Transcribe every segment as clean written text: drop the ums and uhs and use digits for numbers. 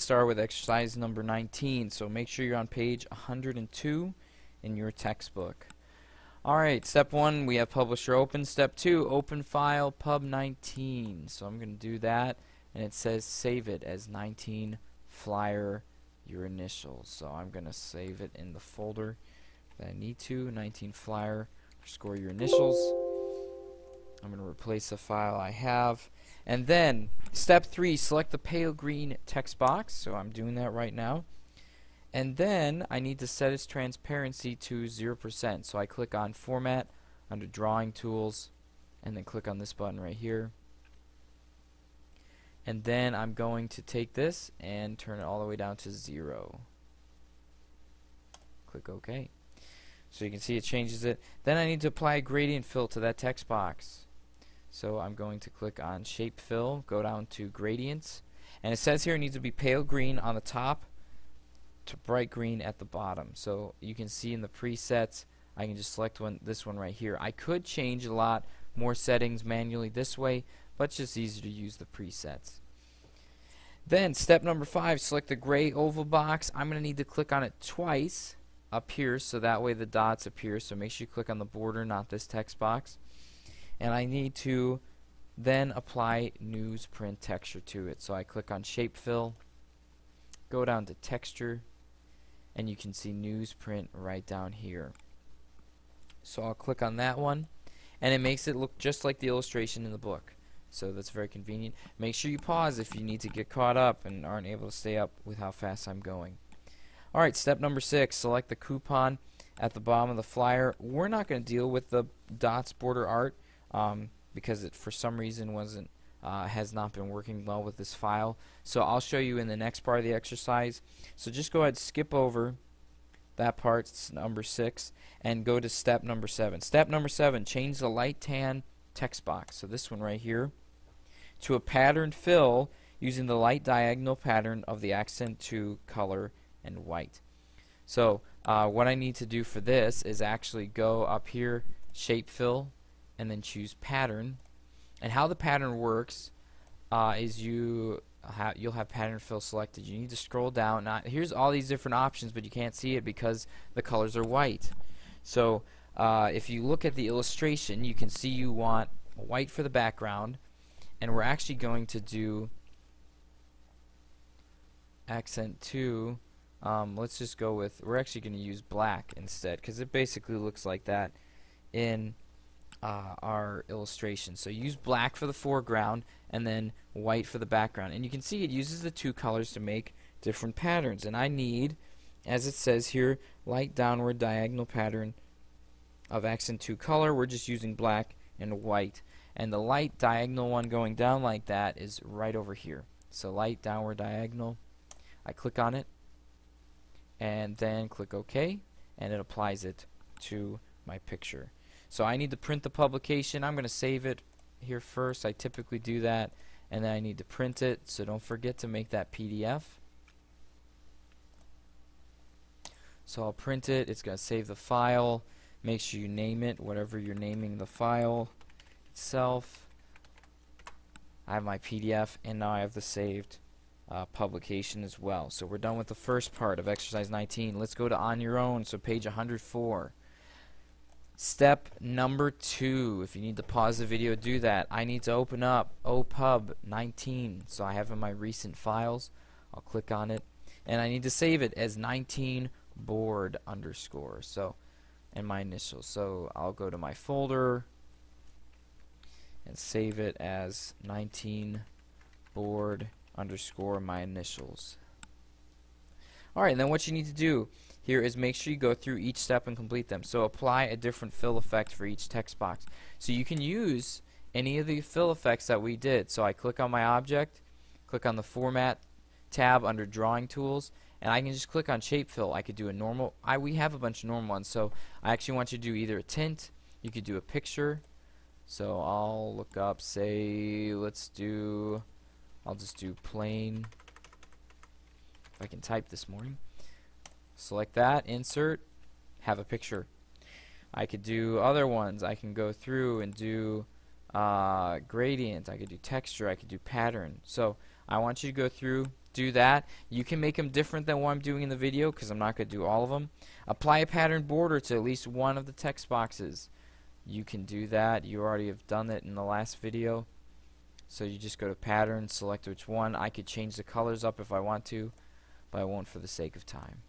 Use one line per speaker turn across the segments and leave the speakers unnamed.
started with exercise number 19, so make sure you're on page 102 in your textbook. Alright, step 1, we have publisher open. Step 2, open file pub19. So I'm going to do that, and it says save it as 19 flyer your initials. So I'm going to save it in the folder that I need to, 19 flyer underscore your initials. I'm going to replace the file I have. And then step 3, select the pale green text box. So I'm doing that right now. And then I need to set its transparency to 0%. So I click on Format under Drawing Tools and then click on this button right here. And then I'm going to take this and turn it all the way down to 0. Click OK. So you can see it changes it. Then I need to apply a gradient fill to that text box. So I'm going to click on Shape Fill, go down to Gradients, and it says here it needs to be pale green on the top to bright green at the bottom. So you can see in the presets, I can just select this one right here. I could change a lot more settings manually this way, but it's just easier to use the presets. Then step number 5, select the gray oval box. I'm going to need to click on it twice up here so that way the dots appear. So make sure you click on the border, not this text box. And I need to then apply Newsprint Texture to it. So I click on Shape Fill, go down to Texture, and you can see Newsprint right down here. So I'll click on that one, and it makes it look just like the illustration in the book. So that's very convenient. Make sure you pause if you need to get caught up and aren't able to stay up with how fast I'm going. Alright, step number 6, select the coupon at the bottom of the flyer. We're not going to deal with the dots border art because it for some reason has not been working well with this file. So I'll show you in the next part of the exercise. So just go ahead and skip over that part, number 6, and go to step number 7. Step number 7, change the light tan text box, so this one right here, to a pattern fill using the light diagonal pattern of the accent to color and white. So what I need to do for this is actually go up here, Shape Fill, and then choose Pattern. And how the pattern works is you'll have pattern fill selected. You need to scroll down. Now, here's all these different options, but you can't see it because the colors are white. So if you look at the illustration, you can see you want white for the background, and we're actually going to do accent 2. Let's just go with, we're actually going to use black instead because it basically looks like that in our illustration. So use black for the foreground and then white for the background, and you can see it uses the two colors to make different patterns. And I need, as it says here, light downward diagonal pattern of accent 2 color. We're just using black and white, and the light diagonal one going down like that is right over here. So light downward diagonal, I click on it and then click OK, and it applies it to my picture. So I need to print the publication. I'm going to save it here first. I typically do that, and then I need to print it, so don't forget to make that PDF. So I'll print it. It's going to save the file. Make sure you name it whatever you're naming the file itself. I have my PDF, and now I have the saved publication as well. So we're done with the first part of exercise 19. Let's go to On Your Own, so page 104. Step number 2, if you need to pause the video, do that. I need to open up OPUB 19, so I have in my recent files. I'll click on it, and I need to save it as 19 board underscore, so, and my initials. So I'll go to my folder and save it as 19 board underscore my initials. Alright, and then what you need to do here is make sure you go through each step and complete them. So apply a different fill effect for each text box. So you can use any of the fill effects that we did. So I click on my object, click on the Format tab under Drawing Tools, and I can just click on Shape Fill. I could do a normal, we have a bunch of normal ones, so I actually want you to do either a tint, you could do a picture. So I'll look up, say, I'll just do plain, if I can type this morning. Select that, insert, have a picture. I could do other ones. I can go through and do gradient, I could do texture, I could do pattern. So I want you to go through, do that. You can make them different than what I'm doing in the video because I'm not going to do all of them. Apply a pattern border to at least one of the text boxes. You can do that. You already have done it in the last video. So you just go to pattern, select which one. I could change the colors up if I want to, but I won't for the sake of time.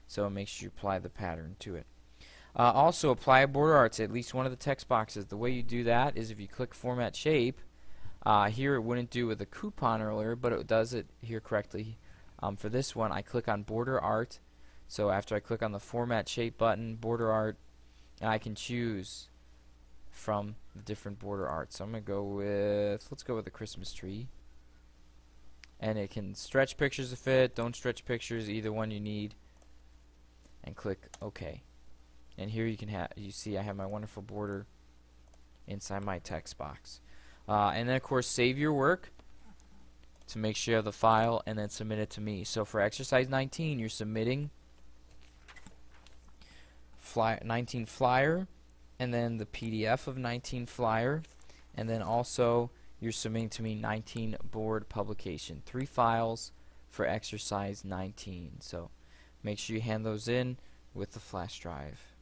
So make sure you apply the pattern to it. Also apply a border art to at least one of the text boxes. The way you do that is if you click Format Shape. Here it wouldn't do with a coupon earlier, but it does it here correctly. For this one, I click on Border Art. So after I click on the Format Shape button, Border Art, and I can choose from the different border art. So I'm going to go with, let's go with the Christmas tree. And it can stretch pictures if it, don't stretch pictures, either one you need. And click OK. And here you can you see I have my wonderful border inside my text box. And then of course save your work to make sure you have the file and then submit it to me. So for exercise 19 you're submitting 19 flyer and then the PDF of 19 flyer, and then also you're submitting to me 19 board publication. 3 files for exercise 19. So make sure you hand those in with the flash drive.